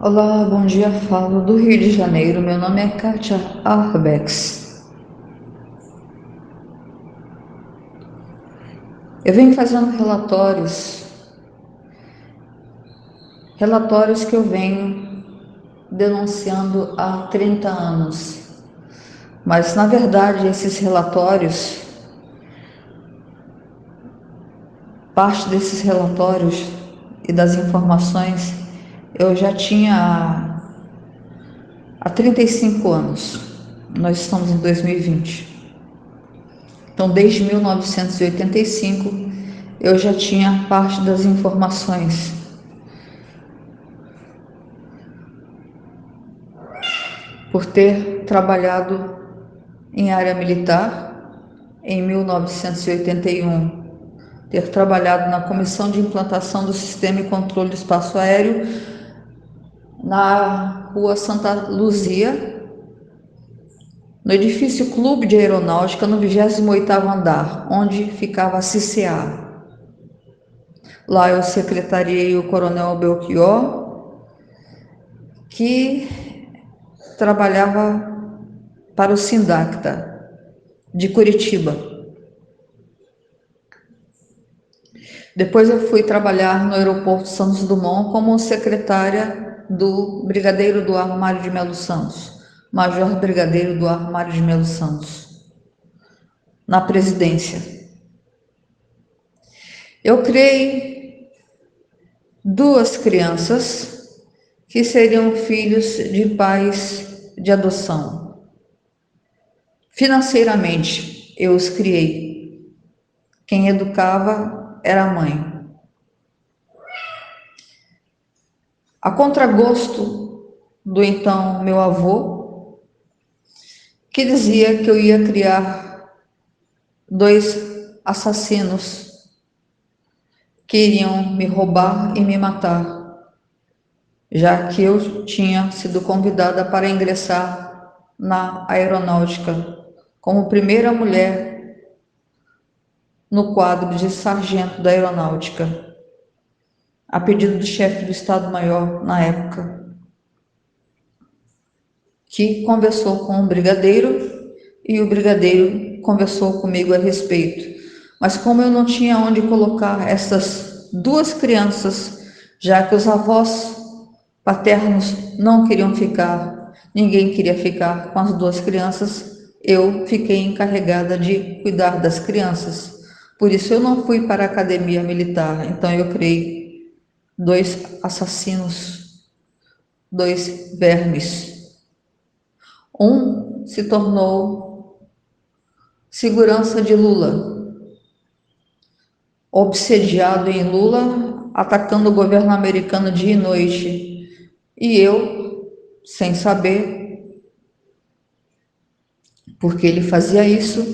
Olá, bom dia. Falo do Rio de Janeiro. Meu nome é Kátia Arbex. Eu venho fazendo relatórios que eu venho denunciando há 30 anos. Mas, na verdade, esses relatórios, parte desses relatórios e das informações, eu já tinha há 35 anos. Nós estamos em 2020. Então, desde 1985, eu já tinha parte das informações. Por ter trabalhado em área militar em 1981, ter trabalhado na Comissão de Implantação do Sistema e Controle do Espaço Aéreo na Rua Santa Luzia, no edifício Clube de Aeronáutica, no 28º andar, onde ficava a CCA. Lá eu secretariei o Coronel Belchior, que trabalhava para o Sindacta de Curitiba. Depois eu fui trabalhar no aeroporto Santos Dumont como secretária do Brigadeiro do Ar Mário de Melo Santos, Major Brigadeiro do Ar Mário de Melo Santos, na presidência. Eu criei duas crianças que seriam filhos de pais de adoção. Financeiramente, eu os criei. Quem educava era a mãe. A contragosto do então meu avô, que dizia que eu ia criar dois assassinos que iriam me roubar e me matar, já que eu tinha sido convidada para ingressar na aeronáutica como primeira mulher no quadro de sargento da aeronáutica, a pedido do chefe do Estado-Maior na época, que conversou com o brigadeiro e o brigadeiro conversou comigo a respeito. Mas como eu não tinha onde colocar essas duas crianças, já que os avós paternos não queriam ficar, ninguém queria ficar com as duas crianças, eu fiquei encarregada de cuidar das crianças. Por isso eu não fui para a academia militar, então eu criei dois assassinos, dois vermes. Um se tornou segurança de Lula, obsediado em Lula, atacando o governo americano dia e noite. E eu, sem saber, porque ele fazia isso,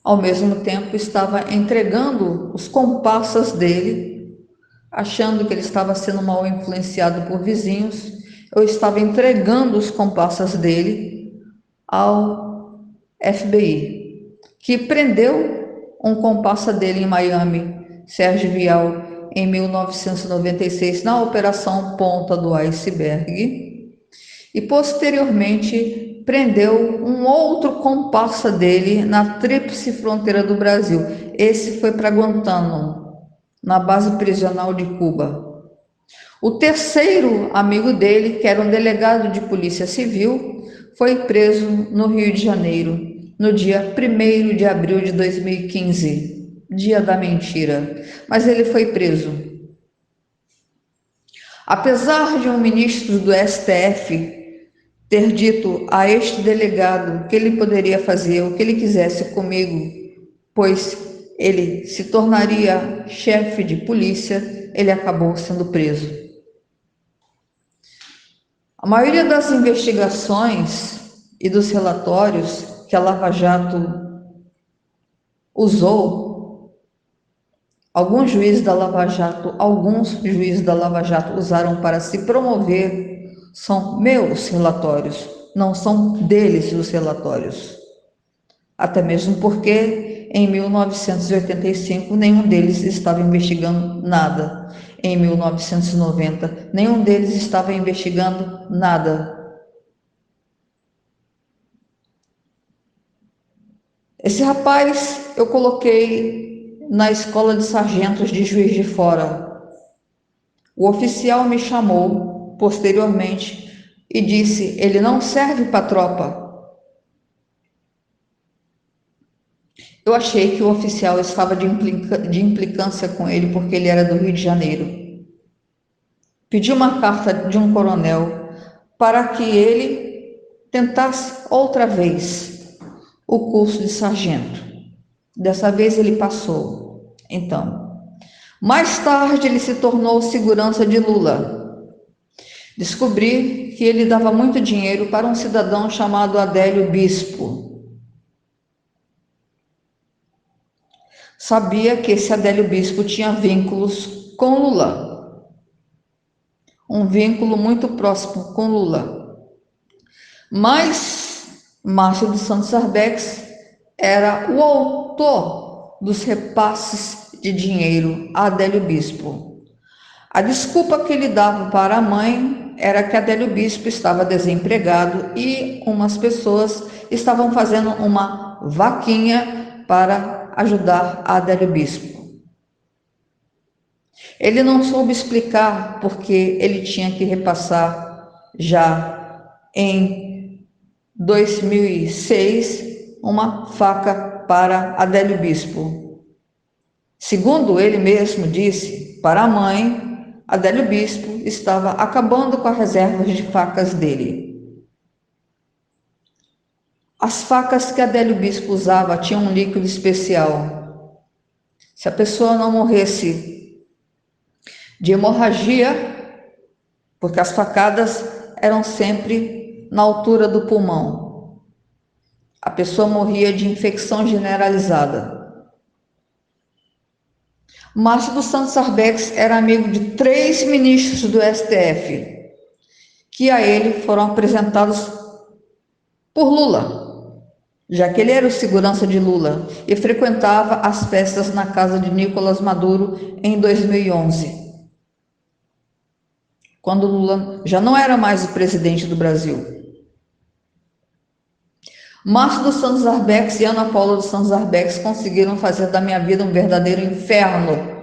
ao mesmo tempo estava entregando os comparsas dele, achando que ele estava sendo mal influenciado por vizinhos. Eu estava entregando os comparsas dele ao FBI, que prendeu um comparsa dele em Miami, Sérgio Vial, em 1996, na Operação Ponta do Iceberg, e posteriormente prendeu um outro comparsa dele na tríplice fronteira do Brasil. Esse foi para Guantánamo, na base prisional de Cuba. O terceiro amigo dele, que era um delegado de polícia civil, foi preso no Rio de Janeiro, no dia 1º de abril de 2015, dia da mentira, mas ele foi preso. Apesar de um ministro do STF ter dito a este delegado que ele poderia fazer o que ele quisesse comigo, pois ele se tornaria chefe de polícia, ele acabou sendo preso. A maioria das investigações e dos relatórios que a Lava Jato usou, alguns juízes da Lava Jato usaram para se promover, são meus relatórios, não são deles os relatórios. Até mesmo porque em 1985 nenhum deles estava investigando nada. em 1990. Nenhum deles estava investigando nada. Esse rapaz eu coloquei na escola de sargentos de Juiz de Fora. O oficial me chamou posteriormente e disse: ele não serve para a tropa. Eu achei que o oficial estava de implicância com ele porque ele era do Rio de Janeiro. Pedi uma carta de um coronel para que ele tentasse outra vez o curso de sargento. Dessa vez ele passou. Então, mais tarde ele se tornou segurança de Lula. Descobri que ele dava muito dinheiro para um cidadão chamado Adélio Bispo. Sabia que esse Adélio Bispo tinha vínculos com Lula. Um vínculo muito próximo com Lula. Mas Márcio dos Santos Arbex era o autor dos repasses de dinheiro a Adélio Bispo. A desculpa que ele dava para a mãe era que Adélio Bispo estava desempregado e umas pessoas estavam fazendo uma vaquinha para ajudar a Adélio Bispo. Ele não soube explicar porque ele tinha que repassar já em 2006 uma faca para Adélio Bispo. Segundo ele mesmo disse para a mãe, Adélio Bispo estava acabando com as reservas de facas dele. As facas que Adélio Bispo usava tinham um líquido especial. Se a pessoa não morresse de hemorragia, porque as facadas eram sempre na altura do pulmão, a pessoa morria de infecção generalizada. Márcio dos Santos Arbex era amigo de 3 ministros do STF, que a ele foram apresentados por Lula, já que ele era o segurança de Lula e frequentava as festas na casa de Nicolás Maduro em 2011. Quando Lula já não era mais o presidente do Brasil. Márcio dos Santos Arbex e Ana Paula dos Santos Arbex conseguiram fazer da minha vida um verdadeiro inferno.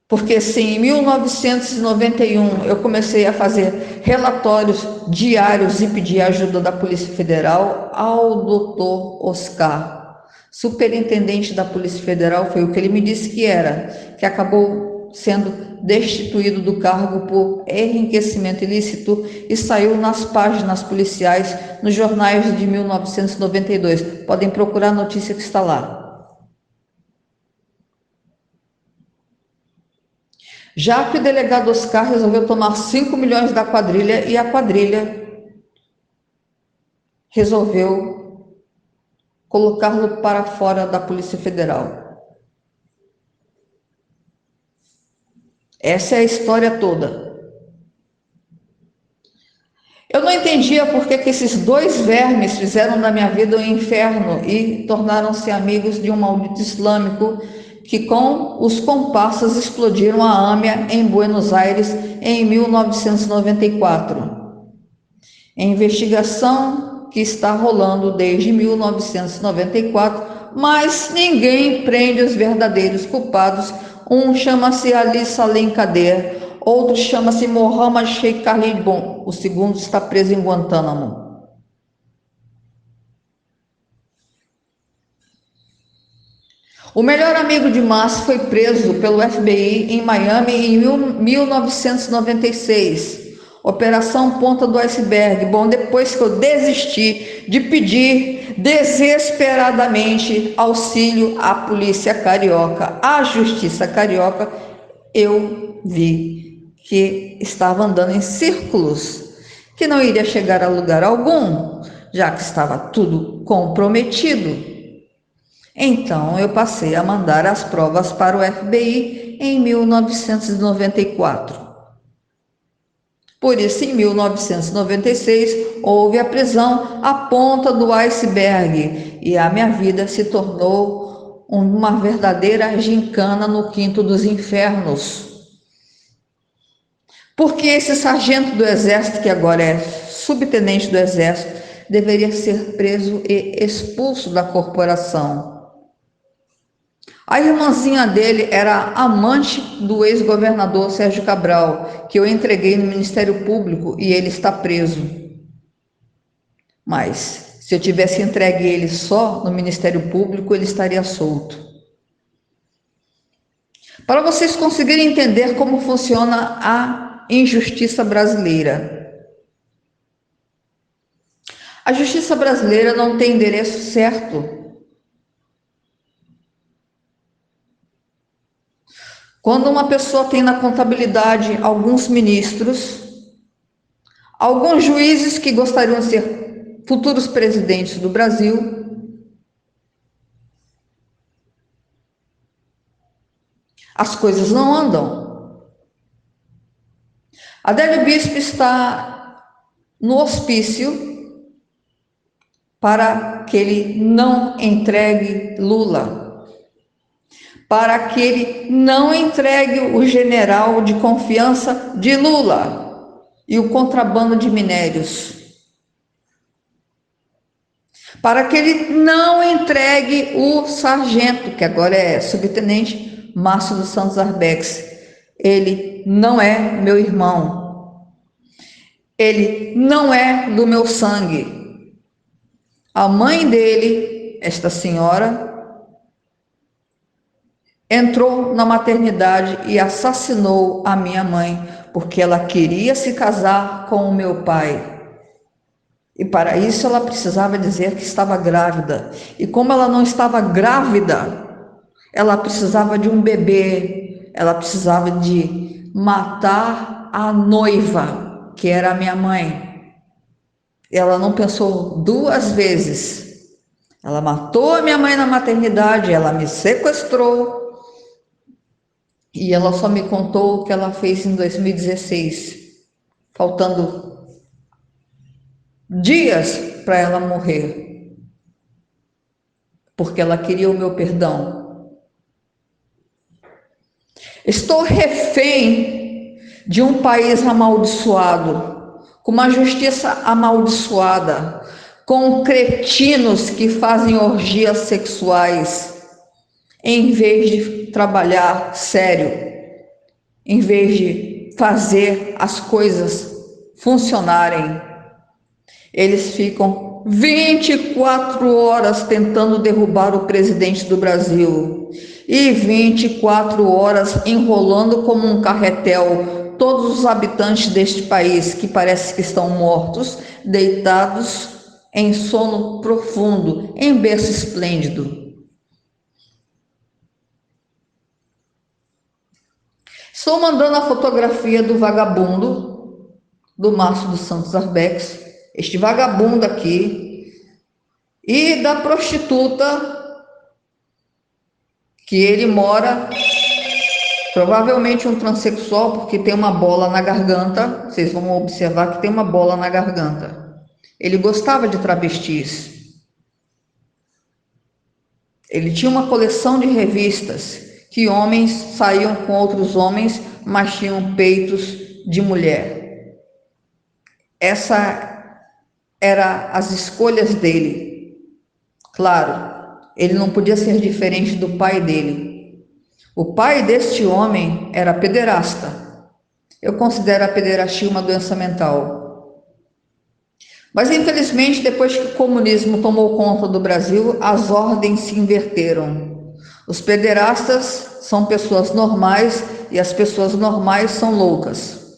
Porque se em 1991 eu comecei a fazer relatórios diários e pedir ajuda da Polícia Federal ao doutor Oscar, superintendente da Polícia Federal, foi o que ele me disse que era, que acabou sendo destituído do cargo por enriquecimento ilícito e saiu nas páginas policiais nos jornais de 1992. Podem procurar a notícia que está lá. Já que o delegado Oscar resolveu tomar 5 milhões da quadrilha e a quadrilha resolveu colocá-lo para fora da Polícia Federal. Essa é a história toda. Eu não entendia por que esses 2 vermes fizeram da minha vida um inferno e tornaram-se amigos de um maldito islâmico que com os comparsas explodiram a AMIA em Buenos Aires em 1994. A investigação que está rolando desde 1994, mas ninguém prende os verdadeiros culpados. Um chama-se Ali Salim Kader, outro chama-se Mohammad Sheikh Khalid Bon, o segundo está preso em Guantánamo. O melhor amigo de Márcio foi preso pelo FBI em Miami em 1996. Operação Ponta do Iceberg. Bom, depois que eu desisti de pedir desesperadamente auxílio à polícia carioca, à justiça carioca, eu vi que estava andando em círculos, que não iria chegar a lugar algum, já que estava tudo comprometido. Então, eu passei a mandar as provas para o FBI em 1994. Por isso, em 1996, houve a prisão à ponta do iceberg e a minha vida se tornou uma verdadeira gincana no quinto dos infernos. Porque esse sargento do exército, que agora é subtenente do exército, deveria ser preso e expulso da corporação. A irmãzinha dele era amante do ex-governador Sérgio Cabral, que eu entreguei no Ministério Público e ele está preso. Mas se eu tivesse entregue ele só no Ministério Público, ele estaria solto. Para vocês conseguirem entender como funciona a injustiça brasileira. A justiça brasileira não tem endereço certo. Quando uma pessoa tem na contabilidade alguns ministros, alguns juízes que gostariam de ser futuros presidentes do Brasil, as coisas não andam. Adélio Bispo está no hospício para que ele não entregue Lula, para que ele não entregue o general de confiança de Lula e o contrabando de minérios, para que ele não entregue o sargento, que agora é subtenente, Márcio dos Santos Arbex. Ele não é meu irmão, ele não é do meu sangue. A mãe dele, esta senhora, entrou na maternidade e assassinou a minha mãe, porque ela queria se casar com o meu pai. E para isso ela precisava dizer que estava grávida. E como ela não estava grávida, ela precisava de um bebê, ela precisava de matar a noiva, que era a minha mãe. Ela não pensou duas vezes. Ela matou a minha mãe na maternidade, ela me sequestrou. E ela só me contou o que ela fez em 2016, faltando dias para ela morrer, porque ela queria o meu perdão. Estou refém de um país amaldiçoado, com uma justiça amaldiçoada, com cretinos que fazem orgias sexuais, em vez de trabalhar sério, em vez de fazer as coisas funcionarem. Eles ficam 24 horas tentando derrubar o presidente do Brasil e 24 horas enrolando como um carretel todos os habitantes deste país que parece que estão mortos, deitados em sono profundo, em berço esplêndido. Estou mandando a fotografia do vagabundo, do Márcio dos Santos Arbex, este vagabundo aqui, e da prostituta que ele mora, provavelmente um transexual, porque tem uma bola na garganta. Vocês vão observar que tem uma bola na garganta. Ele gostava de travestis. Ele tinha uma coleção de revistas que homens saíam com outros homens, mas tinham peitos de mulher. Essa era as escolhas dele. Claro, ele não podia ser diferente do pai dele. O pai deste homem era pederasta. Eu considero a pederastia uma doença mental. Mas, infelizmente, depois que o comunismo tomou conta do Brasil, as ordens se inverteram. Os pederastas são pessoas normais e as pessoas normais são loucas.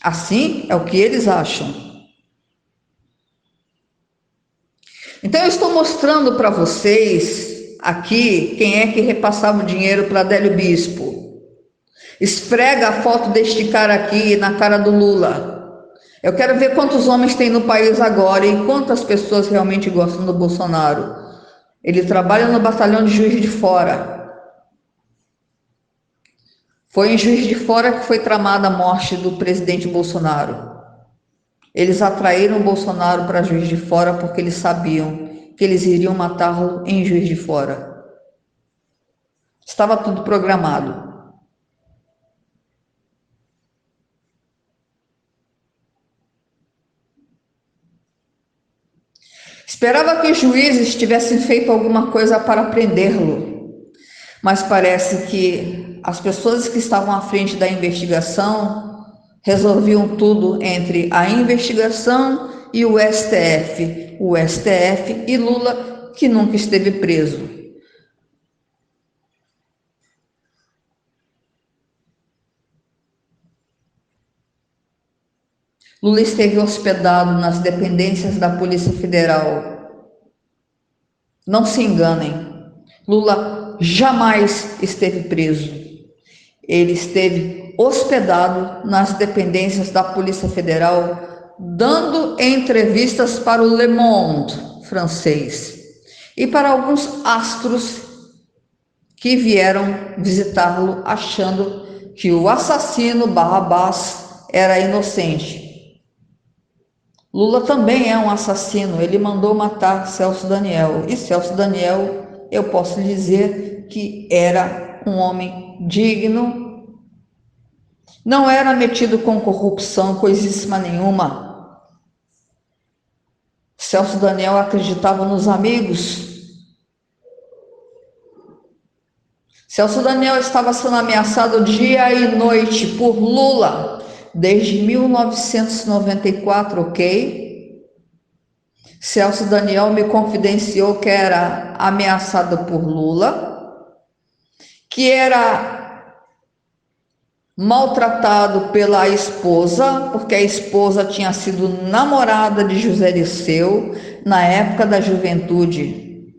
Assim é o que eles acham. Então, eu estou mostrando para vocês aqui quem é que repassava o dinheiro para Adélio Bispo. Esfrega a foto deste cara aqui na cara do Lula. Eu quero ver quantos homens tem no país agora e quantas pessoas realmente gostam do Bolsonaro. Ele trabalha no batalhão de Juiz de Fora. Foi em Juiz de Fora que foi tramada a morte do presidente Bolsonaro. Eles atraíram o Bolsonaro para Juiz de Fora porque eles sabiam que eles iriam matá-lo em Juiz de Fora. Estava tudo programado. Esperava que os juízes tivessem feito alguma coisa para prendê-lo, mas parece que as pessoas que estavam à frente da investigação resolviam tudo entre a investigação e o STF. O STF e Lula, que nunca esteve preso. Lula esteve hospedado nas dependências da Polícia Federal. Não se enganem, Lula jamais esteve preso. Ele esteve hospedado nas dependências da Polícia Federal, dando entrevistas para o Le Monde francês e para alguns astros que vieram visitá-lo achando que o assassino Barrabás era inocente. Lula também é um assassino, ele mandou matar Celso Daniel. E Celso Daniel, eu posso dizer que era um homem digno, não era metido com corrupção, coisíssima nenhuma. Celso Daniel acreditava nos amigos. Celso Daniel estava sendo ameaçado dia e noite por Lula desde 1994, ok? Celso Daniel me confidenciou que era ameaçado por Lula, que era maltratado pela esposa, porque a esposa tinha sido namorada de José Dirceu na época da juventude.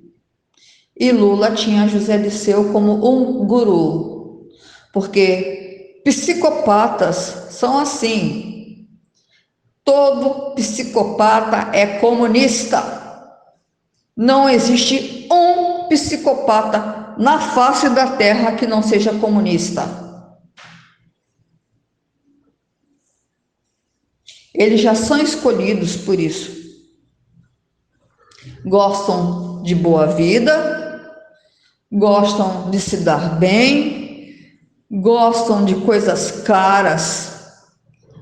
E Lula tinha José Dirceu como um guru, porque psicopatas são assim. Todo psicopata é comunista. Não existe um psicopata na face da terra que não seja comunista. Eles já são escolhidos por isso. Gostam de boa vida, gostam de se dar bem, gostam de coisas caras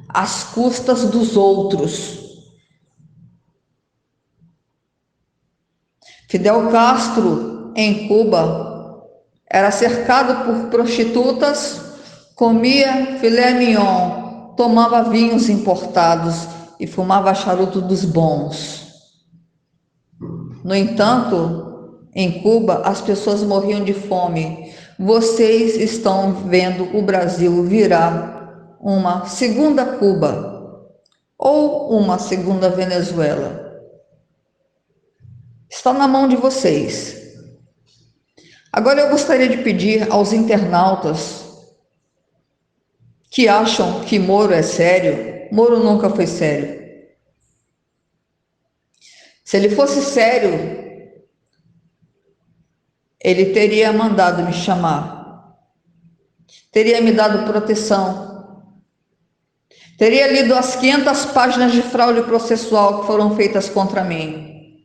às custas dos outros. Fidel Castro, em Cuba, era cercado por prostitutas, comia filé mignon, tomava vinhos importados e fumava charuto dos bons. No entanto, em Cuba, as pessoas morriam de fome. Vocês estão vendo o Brasil virar uma segunda Cuba ou uma segunda Venezuela. Está na mão de vocês. Agora eu gostaria de pedir aos internautas que acham que Moro é sério. Moro nunca foi sério. Se ele fosse sério, ele teria mandado me chamar, teria me dado proteção, teria lido as 500 páginas de fraude processual que foram feitas contra mim.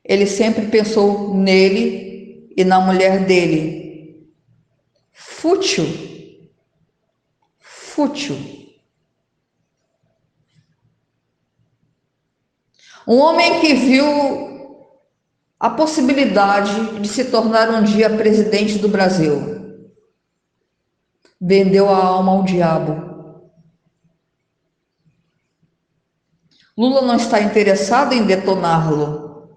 Ele sempre pensou nele e na mulher dele. Fútil. Fútil. Um homem que viu a possibilidade de se tornar um dia presidente do Brasil. Vendeu a alma ao diabo. Lula não está interessado em detoná-lo,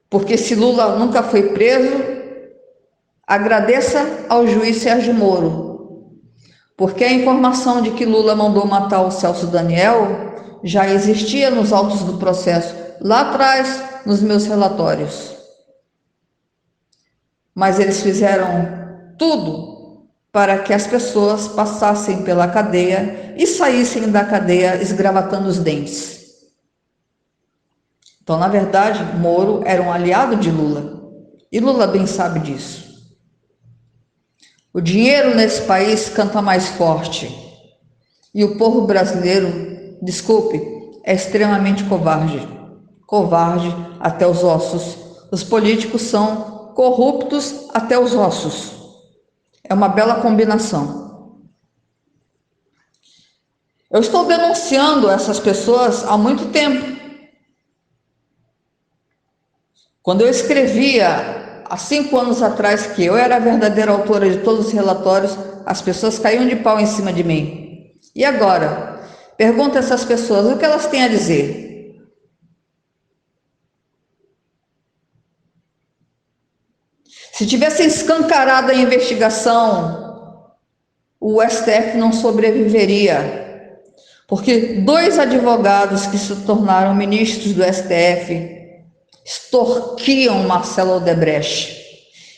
porque se Lula nunca foi preso, agradeça ao juiz Sérgio Moro, porque a informação de que Lula mandou matar o Celso Daniel já existia nos autos do processo, lá atrás, nos meus relatórios. Mas eles fizeram tudo para que as pessoas passassem pela cadeia e saíssem da cadeia esgravatando os dentes. Então, na verdade, Moro era um aliado de Lula. E Lula bem sabe disso. O dinheiro nesse país canta mais forte. E o povo brasileiro, desculpe, é extremamente covarde. Covarde até os ossos. Os políticos são corruptos até os ossos. É uma bela combinação. Eu estou denunciando essas pessoas há muito tempo. Quando eu escrevia, há 5 anos atrás, que eu era a verdadeira autora de todos os relatórios, as pessoas caíam de pau em cima de mim. E agora? Pergunta a essas pessoas o que elas têm a dizer. Se tivesse escancarado a investigação, o STF não sobreviveria, porque 2 advogados que se tornaram ministros do STF extorquiam Marcelo Odebrecht.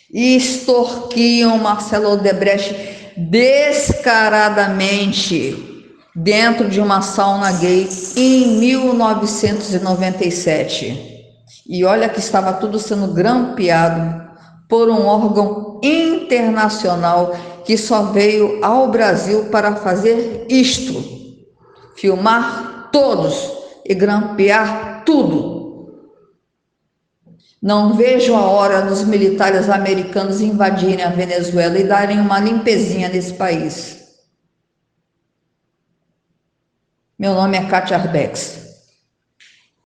E extorquiam Marcelo Odebrecht descaradamente dentro de uma sauna gay em 1997. E olha que estava tudo sendo grampeado por um órgão internacional que só veio ao Brasil para fazer isto: filmar todos e grampear tudo. Não vejo a hora dos militares americanos invadirem a Venezuela e darem uma limpezinha nesse país. Meu nome é Kátia Arbex.